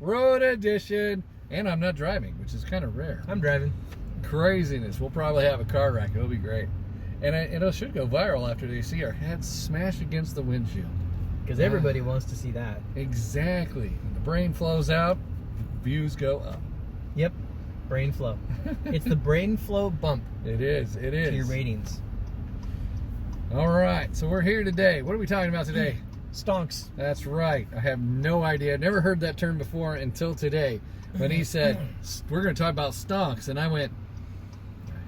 Road edition. And I'm not driving, which is kind of rare. I'm driving. Craziness. We'll probably have a car wreck. It'll be great. And it should go viral after they see our heads smash against the windshield. Because everybody wants to see that. Exactly. When the brain flows out, views go up. Yep. Brain flow. It's the brain flow bump. It is. It is. To your ratings. All right. So we're here today. What are we talking about today? Stonks. That's right. I have no idea. I've never heard that term before until today. When he said, we're going to talk about stonks. And I went,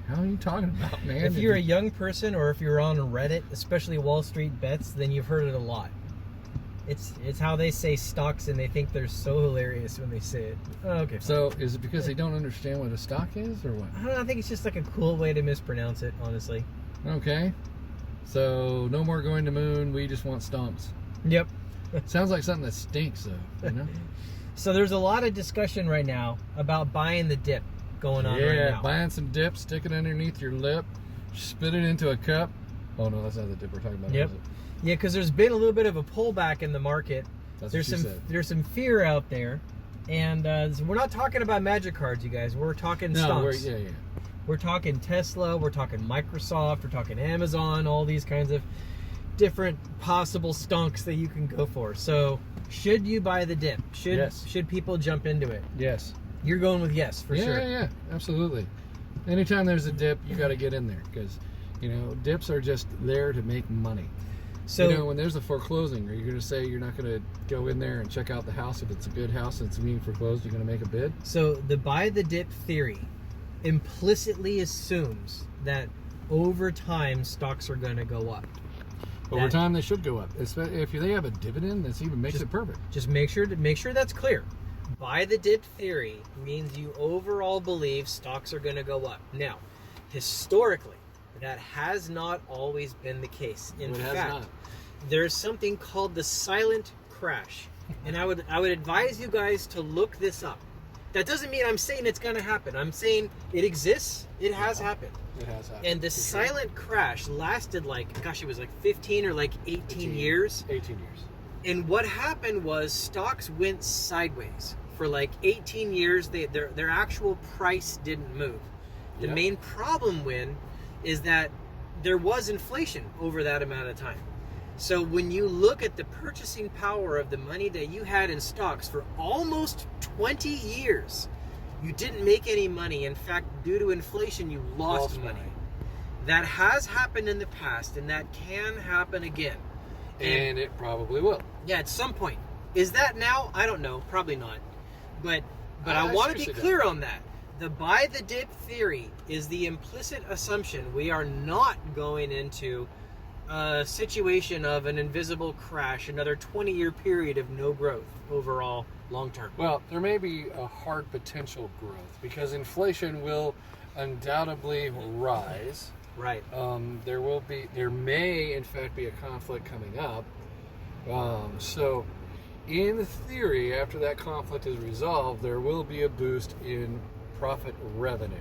how are you talking about, man? If you're a young person or if you're on Reddit, especially Wall Street Bets, then you've heard it a lot. It's how they say stocks, and they think they're so hilarious when they say it. Oh, okay. So is it because they don't understand what a stock is, or what? I don't know. I think it's just like a cool way to mispronounce it, honestly. Okay. So no more going to moon. We just want stomps. Yep. Sounds like something that stinks, though. You know. So there's a lot of discussion right now about buying the dip going on right now. Yeah, buying some dip, stick it underneath your lip, spit it into a cup. Oh no, that's not the dip we're talking about. Yep. Is it? Yeah, because there's been a little bit of a pullback in the market. There's some fear out there, and so we're not talking about magic cards, you guys. We're talking stonks. We're talking Tesla. We're talking Microsoft. We're talking Amazon. All these kinds of different possible stonks that you can go for. So, should you buy the dip? Should people jump into it? Yes. You're going with yes for sure. Yeah, absolutely. Anytime there's a dip, you got to get in there because dips are just there to make money. So when there's a foreclosing, are you going to say you're not going to go in there and check out the house if it's a good house and it's being foreclosed? You're going to make a bid? So the buy the dip theory implicitly assumes that over time stocks are going to go up. Over time, they should go up. If they have a dividend, that even makes it perfect. Just make sure that's clear. Buy the dip theory means you overall believe stocks are going to go up. Now, historically, that has not always been the case. In fact, there's something called the silent crash, and I would advise you guys to look this up. That doesn't mean I'm saying it's going to happen. I'm saying it exists. It has happened. It has happened. And the silent crash lasted it was like 15 or like 18 years. 18 years. And what happened was stocks went sideways for like 18 years. Their actual price didn't move. The main problem is that there was inflation over that amount of time. So when you look at the purchasing power of the money that you had in stocks for almost 20 years, you didn't make any money. In fact, due to inflation, you lost money. That has happened in the past, and that can happen again. And it probably will. Yeah, at some point. Is that now? I don't know. Probably not. But I want to be clear on that. The buy the dip theory is the implicit assumption we are not going into a situation of an invisible crash, another 20-year period of no growth overall long term. Well, there may be a hard potential growth because inflation will undoubtedly rise. Right. There may in fact be a conflict coming up. So in theory, after that conflict is resolved, there will be a boost in profit revenue.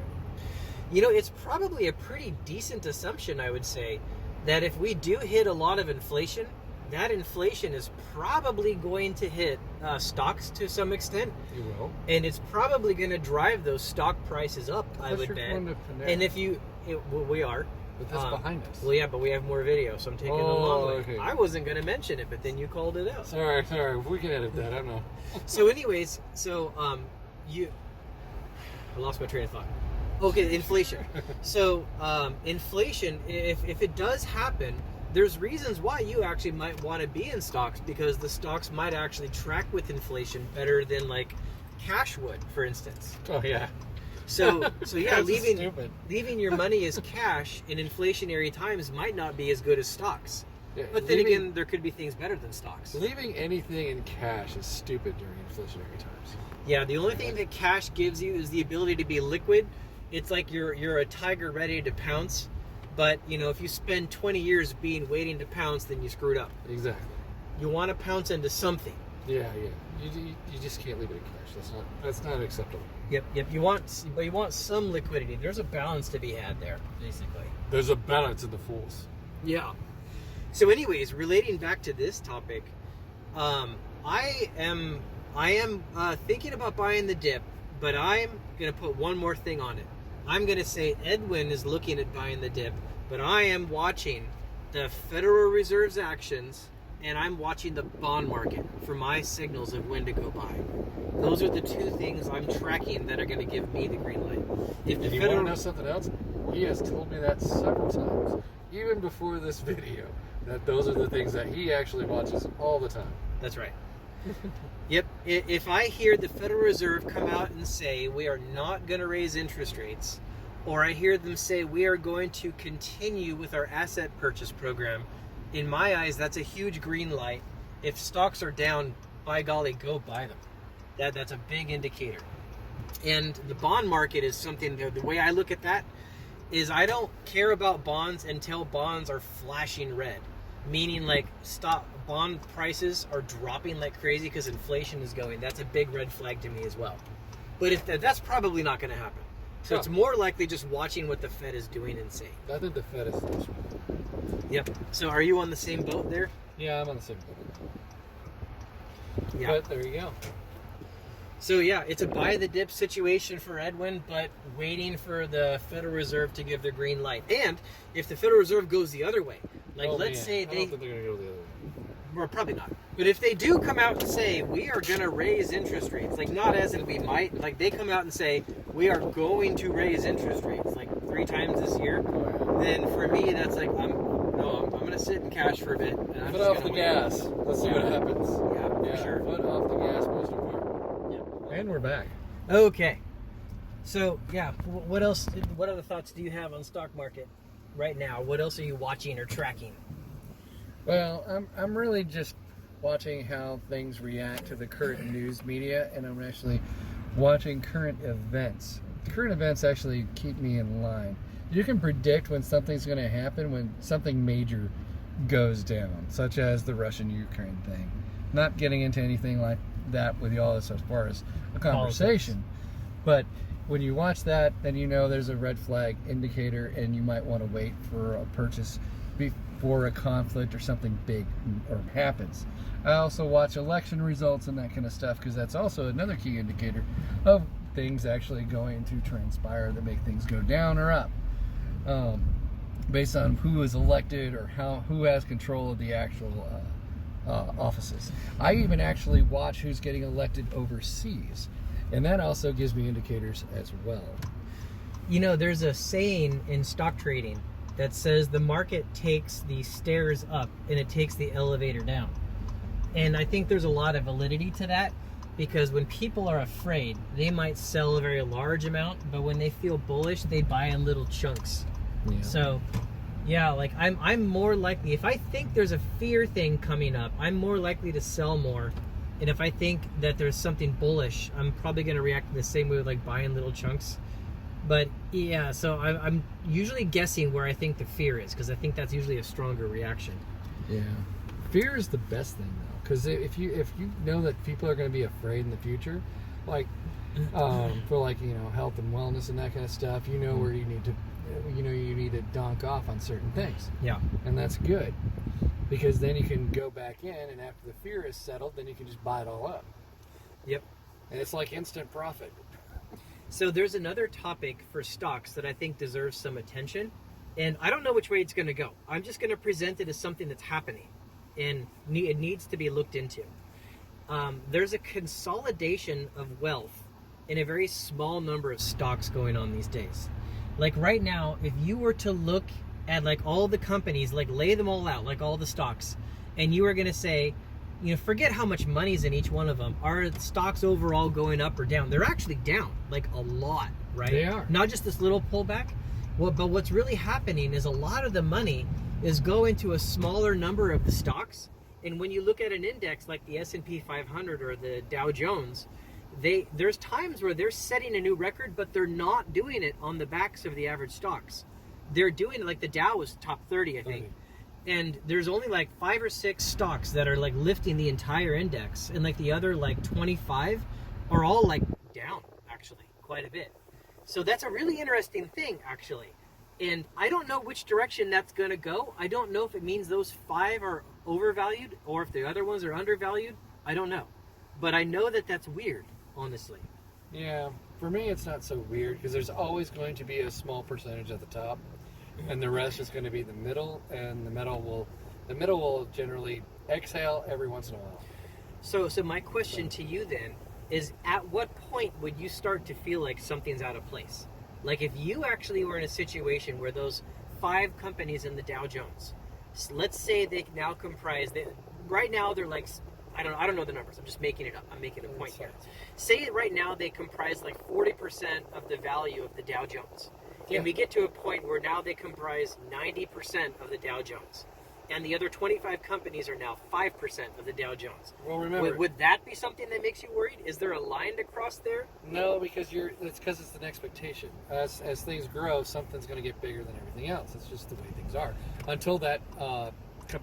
It's probably a pretty decent assumption, I would say, that if we do hit a lot of inflation, that inflation is probably going to hit stocks to some extent. You will. And it's probably going to drive those stock prices up, I would bet. And if we are. But that's behind us. Well, yeah, but we have more video, so I'm taking the long way. Okay. I wasn't going to mention it, but then you called it out. Sorry. We can edit that. I don't know. So anyways, I lost my train of thought. Okay, inflation. So inflation, if it does happen, there's reasons why you actually might want to be in stocks, because the stocks might actually track with inflation better than like cash would, for instance. Oh yeah. So yeah, leaving your money as cash in inflationary times might not be as good as stocks. Yeah, but then again, there could be things better than stocks. Leaving anything in cash is stupid during inflationary times. Yeah, the only thing that cash gives you is the ability to be liquid. It's like you're a tiger ready to pounce, but if you spend 20 years waiting to pounce, then you screwed up. Exactly. You want to pounce into something. Yeah. You just can't leave it in cash. That's not acceptable. Yep. You want some liquidity. There's a balance to be had there, basically. There's a balance in the fools. Yeah. So anyways, relating back to this topic, I am I am thinking about buying the dip, but I'm going to put one more thing on it. I'm going to say Edwin is looking at buying the dip, but I am watching the Federal Reserve's actions, and I'm watching the bond market for my signals of when to go buy. Those are the two things I'm tracking that are going to give me the green light. If you want to know something else, he has told me that several times, even before this video, that those are the things that he actually watches all the time. That's right. Yep. If I hear the Federal Reserve come out and say we are not going to raise interest rates, or I hear them say we are going to continue with our asset purchase program, in my eyes, that's a huge green light. If stocks are down, by golly, go buy them. That's a big indicator. And the bond market is something, the way I look at that is I don't care about bonds until bonds are flashing red. Meaning like bond prices are dropping like crazy because inflation is going. That's a big red flag to me as well. But if that's probably not going to happen. So it's more likely just watching what the Fed is doing and saying. I think the Fed is this. Yep. So are you on the same boat there? Yeah, I'm on the same boat. Yeah. But there you go. So yeah, it's a buy the dip situation for Edwin, but waiting for the Federal Reserve to give their green light. And if the Federal Reserve goes the other way, like let's say I don't think they're going to go the other way. Well, probably not. But if they do come out and say, we are going to raise interest rates, like not as in we might, like they come out and say, we are going to raise interest rates like 3 times this year, then for me, that's like, I'm going to sit in cash for a bit. And I'm Foot off the gas. Let's see what happens. Yeah, for sure. Foot off the gas, most important. Yeah. And we're back. Okay. So, yeah, what else, what other thoughts do you have on stock market right now? What else are you watching or tracking? Well, I'm really just watching how things react to the current news media, and I'm actually watching current events. Current events actually keep me in line. You can predict when something's going to happen when something major goes down, such as the Russian-Ukraine thing. Not getting into anything like that with y'all as far as a conversation, but when you watch that, then you know there's a red flag indicator, and you might want to wait for a purchase before a conflict or something big happens. I also watch election results and that kind of stuff because that's also another key indicator of things actually going to transpire that make things go down or up, based on who is elected or who has control of the actual offices. I even actually watch who's getting elected overseas, and that also gives me indicators as well. You know, there's a saying in stock trading that says the market takes the stairs up and it takes the elevator down. And I think there's a lot of validity to that, because when people are afraid, they might sell a very large amount, but when they feel bullish, they buy in little chunks. Yeah. So, yeah, like I'm more likely, if I think there's a fear thing coming up, I'm more likely to sell more. And if I think that there's something bullish, I'm probably going to react the same way, like buying little chunks. But yeah, so I'm usually guessing where I think the fear is, because I think that's usually a stronger reaction. Yeah, fear is the best thing though, because if you know that people are going to be afraid in the future, like for like health and wellness and that kind of stuff, you know where you need to donk off on certain things. Yeah, and that's good, because then you can go back in, and after the fear is settled, then you can just buy it all up. Yep, and it's like instant profit. So there's another topic for stocks that I think deserves some attention, and I don't know which way it's going to go. I'm just going to present it as something that's happening, and it needs to be looked into. There's a consolidation of wealth in a very small number of stocks going on these days. Like right now, if you were to look at like all the companies, like lay them all out, like all the stocks, and you were going to say, forget how much money's in each one of them. Are stocks overall going up or down? They're actually down, like a lot, right? They are. Not just this little pullback. But what's really happening is a lot of the money is going to a smaller number of the stocks. And when you look at an index like the S&P 500 or the Dow Jones, there's times where they're setting a new record, but they're not doing it on the backs of the average stocks. They're doing it like the Dow was top 30, I think. And there's only like 5 or 6 stocks that are like lifting the entire index, and like the other like 25 are all like down actually quite a bit. So that's a really interesting thing actually. And I don't know which direction that's going to go. I don't know if it means those 5 are overvalued or if the other ones are undervalued. I don't know. But I know that that's weird, honestly. Yeah, for me it's not so weird because there's always going to be a small percentage at the top, and the rest is going to be the middle, and the middle will generally exhale every once in a while. So my question to you then is, at what point would you start to feel like something's out of place? Like if you actually were in a situation where those 5 companies in the Dow Jones, let's say they now comprise, right now they're like, I don't know the numbers, I'm just making it up, I'm making a point here. Say right now they comprise like 40% of the value of the Dow Jones. Yeah. And we get to a point where now they comprise 90% of the Dow Jones. And the other 25 companies are now 5% of the Dow Jones. Well, remember, Would that be something that makes you worried? Is there a line to cross there? no, because it's an expectation. As things grow, something's going to get bigger than everything else. It's just the way things are. Until that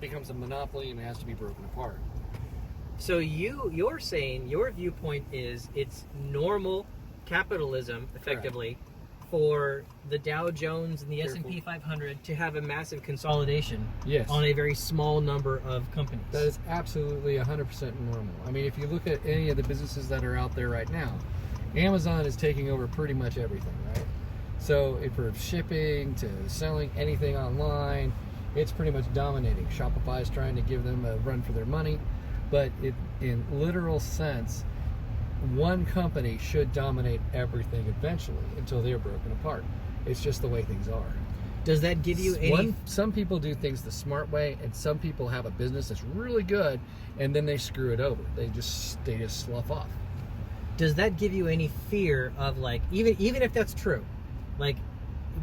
becomes a monopoly and it has to be broken apart. So you're saying your viewpoint is it's normal capitalism, effectively, for the Dow Jones and the S&P 500 to have a massive consolidation on a very small number of companies. That is absolutely 100% normal. I mean, if you look at any of the businesses that are out there right now, Amazon is taking over pretty much everything, right? So from shipping to selling anything online, it's pretty much dominating. Shopify is trying to give them a run for their money, but in literal sense, one company should dominate everything eventually until they're broken apart. It's just the way things are. Does that give you any... Some people do things the smart way, and some people have a business that's really good, and then they screw it over. They just slough off. Does that give you any fear of, like, even if that's true, like,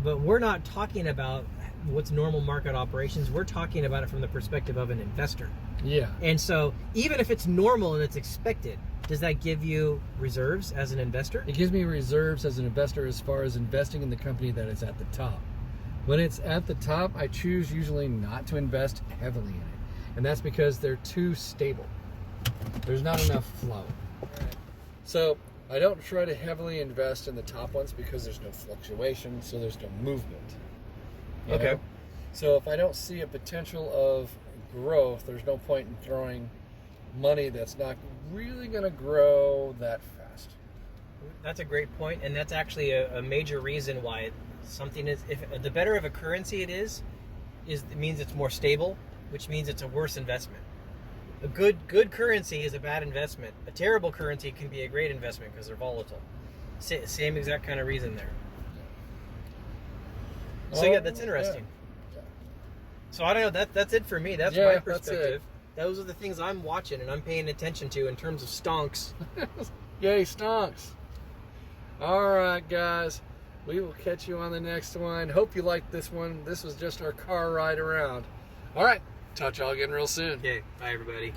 but we're not talking about what's normal market operations. We're talking about it from the perspective of an investor. Yeah. And so even if it's normal and it's expected, does that give you reserves as an investor? It gives me reserves as an investor as far as investing in the company that is at the top. When it's at the top, I choose usually not to invest heavily in it. And that's because they're too stable. There's not enough flow. So I don't try to heavily invest in the top ones because there's no fluctuation, so there's no movement. You know? So if I don't see a potential of growth, there's no point in throwing money that's not really going to grow that fast. That's a great point, and that's actually a major reason why something is, if the better of a currency it is it means it's more stable, which means it's a worse investment. A good currency is a bad investment. A terrible currency can be a great investment because they're volatile. Same exact kind of reason there. So yeah, that's interesting. Yeah. So I don't know, that's it for me. That's my perspective. Those are the things I'm watching and I'm paying attention to in terms of stonks. Yay, stonks. All right, guys. We will catch you on the next one. Hope you liked this one. This was just our car ride around. All right. Talk to y'all again real soon. Okay. Bye, everybody.